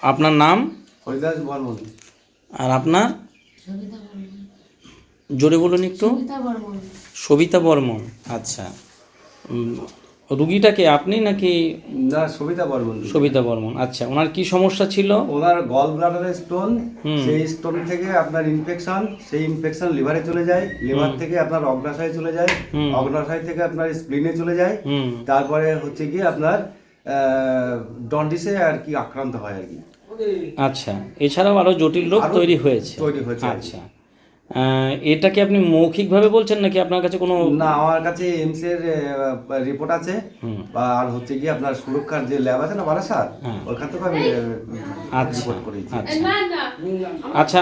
আপনার নাম? হরিদাস বর্মন। আর আপনার? সবিতা বর্মন। জোরে বলুন একটু। সবিতা বর্মন। সবিতা বর্মন। আচ্ছা, রুগীটাকে আপনি নাকি? না, সবিতা বর্মন। সবিতা বর্মন। আচ্ছা, ওনার কি সমস্যা ছিল? ওনার গল ব্লাডারে স্টোন, সেই স্টোন থেকে আপনার ইনফেকশন, সেই ইনফেকশন লিভারে চলে যায়, লিভার থেকে আপনার অগ্নাশয়ে চলে যায়, অগ্নাশয় থেকে আপনার স্প্লিনে চলে যায়, তারপরে হচ্ছে কি আপনার জন্ডিসে আর কি আক্রান্ত হয় আর কি। আচ্ছা, এছাড়াও আরো জটিল রোগ তৈরি হয়েছে। আচ্ছা, এটাকে আপনি মৌখিকভাবে বলছেন নাকি আপনার কাছে কোনো? না, আমার কাছে এইমস এর রিপোর্ট আছে, আর হচ্ছে কি আপনার সুরক্ষার যে ল্যাব আছে না বারাসাত, ওখান থেকে আমি রিপোর্ট করেছি। আচ্ছা,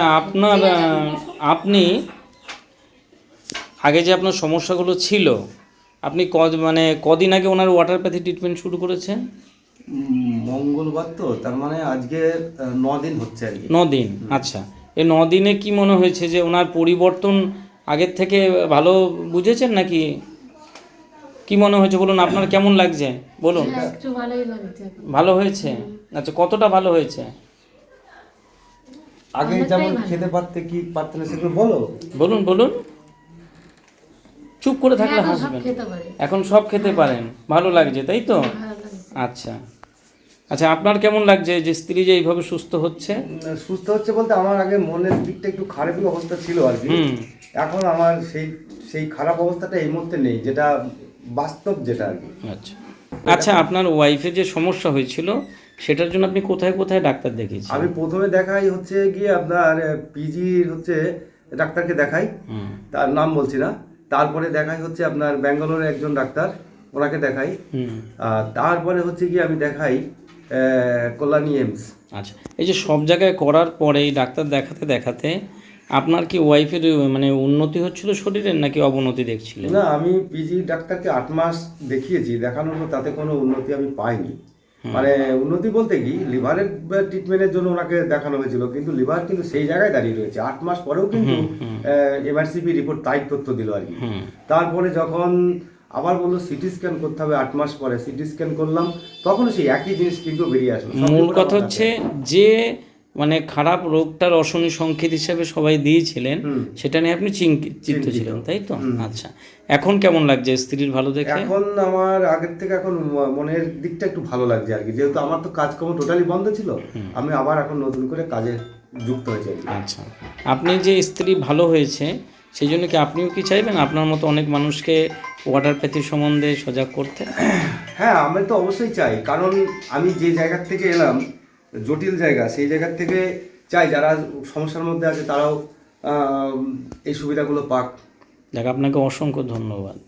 আপনি আগে যে আপনার সমস্যাগুলো ছিল, আপনি কদিন আগে ওনার ওয়াটারপ্যাথি ট্রিটমেন্ট শুরু করেছেন? মঙ্গলবার, তো তার মানে আজকে 9 দিন হচ্ছে আর কি। 9 দিন। আচ্ছা, এই 9 দিনে কি মনে হয়েছে যে ওনার পরিবর্তন আগের থেকে ভালো বুঝেছেন নাকি? কি মনে হয়েছে বলুন, আপনার কেমন লাগছে বলুন? একটু ভালোই লাগছে। ভালো হয়েছে? আচ্ছা, কতটা ভালো হয়েছে? আগে যেমন খেতে পারতেন না সেগুলো বলুন বলুন। চুপ করে থাকলে হাসবেন। এখন সব খেতে পারেন, ভালো লাগছে তাই তো? আচ্ছা আচ্ছা, আপনার কেমন লাগছে যে স্ত্রী যে এইভাবে সুস্থ হচ্ছে? সুস্থ হচ্ছে বলতে আমার আগে মনের দিকটা একটু খারাপই অবস্থা ছিল আর কি। এখন আমার সেই খারাপ অবস্থাটা এই মুহূর্তে নেই, যেটা বাস্তব যেটা আর কি। আচ্ছা আচ্ছা, আপনার ওয়াইফের যে সমস্যা হয়েছিল সেটার জন্য আপনি কোথায় কোথায় ডাক্তার দেখিয়েছেন? আমি প্রথমে দেখাই হচ্ছে গিয়ে আপনার পিজির হচ্ছে ডাক্তারকে দেখাই, তার নাম বলছি না। তারপরে দেখাই হচ্ছে আপনার ব্যাঙ্গালোরের একজন ডাক্তার, ওনাকে দেখাই। তারপরে হচ্ছে গিয়ে আমি দেখাই কল্যাণী এইমস। আচ্ছা, এই যে সব জায়গায় করার পরে এই ডাক্তার দেখাতে দেখাতে আপনার কি ওয়াইফের উন্নতি হচ্ছিল শরীরের নাকি অবনতি দেখছিলেন? না, আমি পিজি ডাক্তারকে 8 মাস দেখিয়েছি, দেখানোর পর তাতে কোনো উন্নতি আমি পাইনি। মানে উন্নতি বলতে কি, লিভারের ট্রিটমেন্টের জন্য ওনাকে দেখানো হয়েছিল, কিন্তু লিভার কিন্তু সেই জায়গায় দাঁড়িয়ে রয়েছে 8 মাস পরেও, কিন্তু এমআরসিপি রিপোর্ট তাই তথ্য দিল আর কি। তারপরে যখন আবার বললো সিটি স্ক্যান করতে হবে 8 মাস পরে, সিটি স্ক্যান করলাম, তখন সেই একই জিনিস কিন্তু বেরিয়ে আসলো। মূল কথা হচ্ছে যে খারাপ রোগটার অশনি সংকেত হিসেবে সবাই দিয়েছিলেন, সেটা নিয়ে আপনি চিন্তিত ছিলেন তাই তো? আচ্ছা, এখন কেমন লাগছে স্ত্রীর ভালো দেখে? এখন আমার আগের থেকে এখন মনের দিকটা একটু ভালো লাগছে আর কি, যেহেতু আমার তো কাজকর্ম টোটালি বন্ধ ছিল, আমি আবার এখন নতুন করে কাজে যুক্ত হয়েছি। আচ্ছা, আপনি যে স্ত্রী ভালো হয়েছে সেই জন্য কি আপনিও কি চাইবেন আপনার মতো অনেক মানুষকে ওয়াটারপ্যাথি সম্বন্ধে সজাগ করতে? হ্যাঁ, আমি তো অবশ্যই চাই, কারণ আমি যে জায়গার থেকে এলাম, জটিল জায়গা, সেই জায়গার থেকে চাই যারা সমস্যার মধ্যে আছে তারাও এই সুবিধাগুলো পাক। দেখ, আপনাকে অসংখ্য ধন্যবাদ।